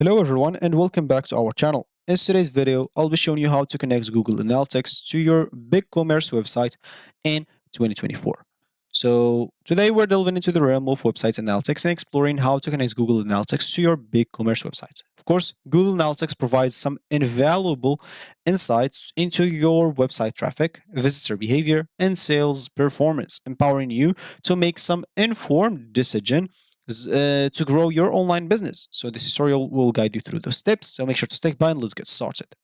Hello everyone and welcome back to our channel. In today's video, I'll be showing you how to connect Google Analytics to your Biocommerce website in 2024. So today we're delving into the realm of website analytics and exploring how to connect Google Analytics to your Biocommerce website. Of course, Google Analytics provides some invaluable insights into your website traffic, visitor behavior, and sales performance, empowering you to make some informed decision to grow your online business. So this tutorial will guide you through those steps. So make sure to stick by and let's get started.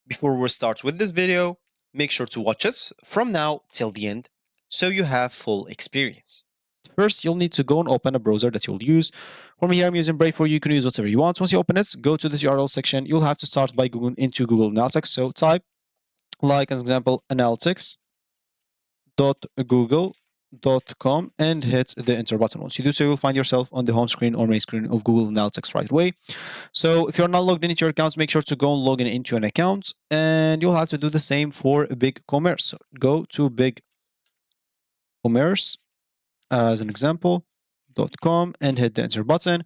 Before we start with this video, make sure to watch it from now till the end so you have full experience. First, you'll need to go and open a browser that you'll use. For me here, I'm using Brave. For you can use whatever you want. Once you open it, go to this URL section. You'll have to start by going into Google Analytics. So type, like as example, analytics.google.com and hit the enter button. Once you do so, you'll find yourself on the home screen or main screen of Google Analytics right away. So if you're not logged in into your accounts, make sure to go and log in into an account, and you'll have to do the same for Biocommerce. So go to Biocommerce as an example.com and hit the enter button.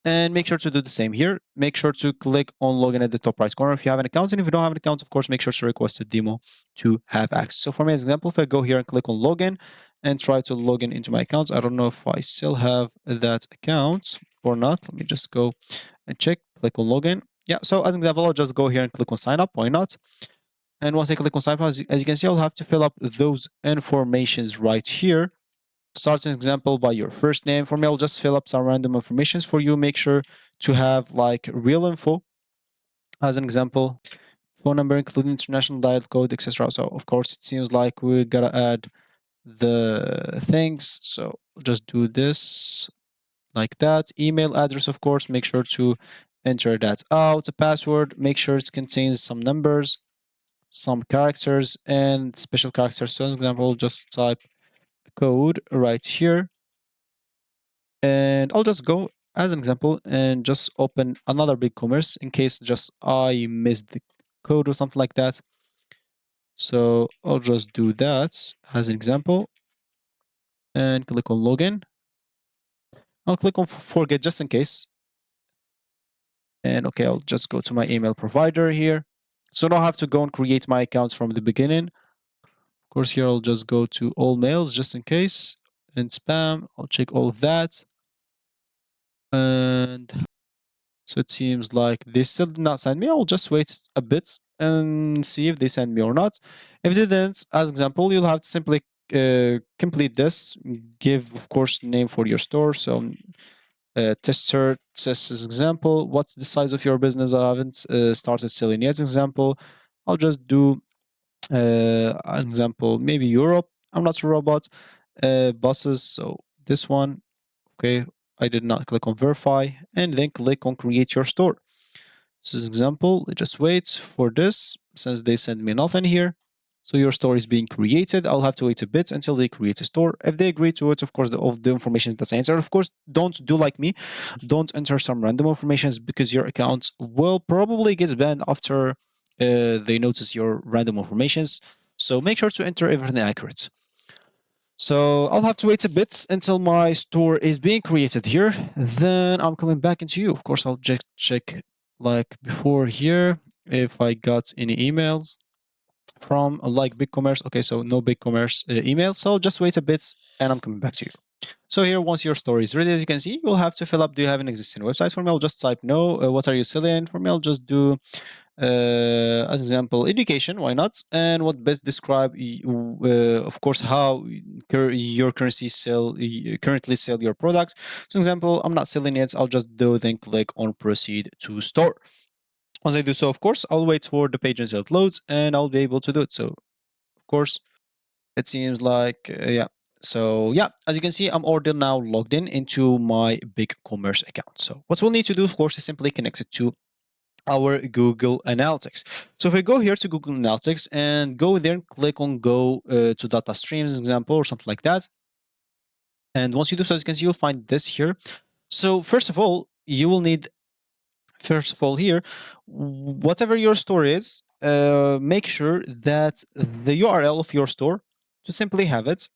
And make sure to do the same here. Make sure to click on login at the top right corner if you have an account. And if you don't have an account, of course, make sure to request a demo to have access. So for me, as an example, if I go here and click on login and try to log in into my accounts, I don't know if I still have that account or not. Let me just go and check. Click on login. Yeah, so as an example, I'll just go here and click on sign up. Why not? And once I click on sign up, as you can see, I'll have to fill up those informations right here. Start an example by your first name. For me, I'll just fill up some random informations for you. Make sure to have like real info. As an example, phone number, including international dial code, etc. So of course, it seems like we gotta add the things. So just do this like that. Email address, of course, make sure to enter that out. A password, make sure it contains some numbers, some characters, and special characters. So, as an example, just type code right here, and I'll just go as an example and just open another Biocommerce in case just I missed the code or something like that. So I'll just do that as an example and click on login. I'll click on forget just in case. And okay, I'll just go to my email provider here. So now I have to go and create my accounts from the beginning. Of course, here I'll just go to all mails just in case, and spam. I'll check all of that. And so it seems like they still did not send me. I'll just wait a bit and see if they send me or not. If they didn't, as example, you'll have to simply complete this. Give, of course, name for your store. So tester, test as example. What's the size of your business? I haven't started selling yet. Example, I'll just do an example, maybe Europe. I'm not sure about buses. So this one, okay. I did not click on verify and then click on create your store. This is example. Just wait for this since they send me nothing here. So your store is being created. I'll have to wait a bit until they create a store. If they agree to it, of course, of the information that's entered. Of course, don't do like me. Don't enter some random informations because your account will probably get banned after they notice your random informations. So make sure to enter everything accurate. So I'll have to wait a bit until my store is being created here. Then I'm coming back into you. Of course, I'll just check like before here if I got any emails from like Biocommerce. Okay, so no Biocommerce email. So just wait a bit and I'm coming back to you. So here, once your store is ready, as you can see, you'll have to fill up, do you have an existing website? For me, I'll just type no. What are you selling? For me, I'll just do as example education, why not, and what best describe of course how your currency currently sell your products. So example, I'm not selling it. I'll just do then click on proceed to store. Once I do so, of course, I'll wait for the page until it loads and I'll be able to do it. So of course it seems like yeah. So yeah, as you can see, I'm already now logged in into my Biocommerce account. So what we'll need to do, of course, is simply connect it to our Google Analytics. So if I go here to Google Analytics and go there and click on go to data streams example or something like that. And once you do so, as you can see, you'll find this here. So first of all, you will need, here, whatever your store is, make sure that the URL of your store to simply have it.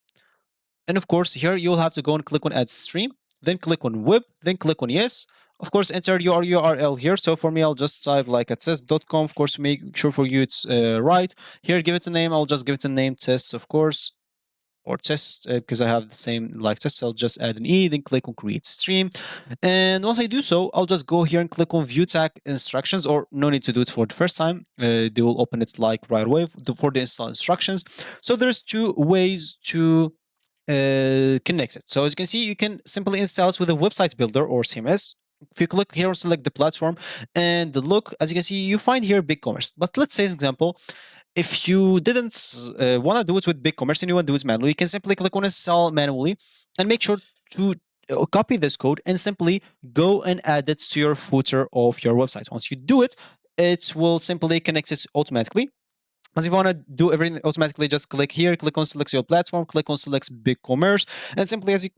And of course, here you'll have to go and click on add stream, then click on web, then click on yes. Of course, enter your URL here. So for me, I'll just type like a test.com. Of course, make sure for you it's right. Here, give it a name. I'll just give it a name, tests, of course, or test, because I have the same like test. I'll just add an E, then click on create stream. And once I do so, I'll just go here and click on view tag instructions, or no need to do it for the first time. They will open it like right away for the install instructions. So there's two ways to connect it. So as you can see, you can simply install it with a website builder or CMS. If you click here and select the platform and the look, as you can see, you find here BigCommerce. But let's say, as an example, if you didn't want to do it with BigCommerce and you want to do it manually, you can simply click on install manually and make sure to copy this code and simply go and add it to your footer of your website. Once you do it, it will simply connect it automatically. Once you want to do everything automatically, just click here, click on select your platform, click on select BigCommerce, and simply, as you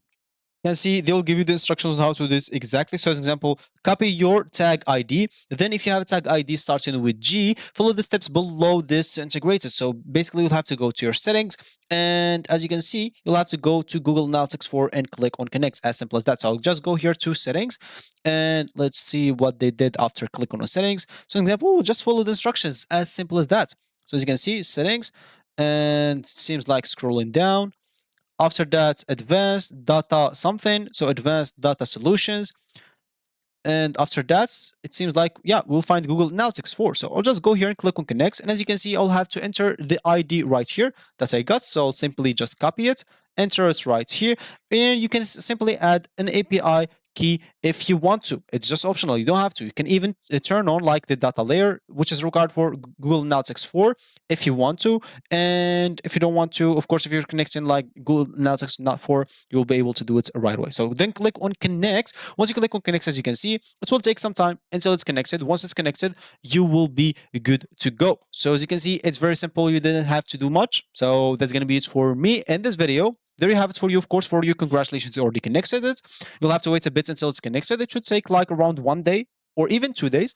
can see, they will give you the instructions on how to do this exactly. So as an example, copy your tag ID. Then if you have a tag ID starting with G, follow the steps below this to integrate it. So basically you'll have to go to your settings. And as you can see, you'll have to go to Google Analytics 4 and click on connect, as simple as that. So I'll just go here to settings and let's see what they did after click on settings. So an example, we'll just follow the instructions, as simple as that. So as you can see, settings, and it seems like scrolling down. After that, advanced data something. So advanced data solutions. And after that, it seems like, yeah, we'll find Google Analytics 4. So I'll just go here and click on connect. And as you can see, I'll have to enter the ID right here that I got. So I'll simply just copy it, enter it right here. And you can simply add an API key if you want to. It's just optional. You don't have to. You can even turn on like the data layer, which is required for Google Analytics 4 if you want to. And if you don't want to, of course, if you're connecting like Google Analytics not 4, you'll be able to do it right away. So then click on connect. Once you click on connect, as you can see, it will take some time until it's connected. Once it's connected, you will be good to go. So as you can see, it's very simple. You didn't have to do much. So that's going to be it for me in this video. There you have it for you. Of course, for you, congratulations, you already connected it. You'll have to wait a bit until it's connected. It should take like around 1 day or even 2 days.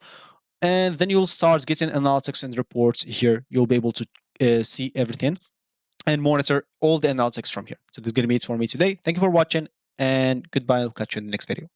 And then you'll start getting analytics and reports here. You'll be able to see everything and monitor all the analytics from here. So this is going to be it for me today. Thank you for watching and goodbye. I'll catch you in the next video.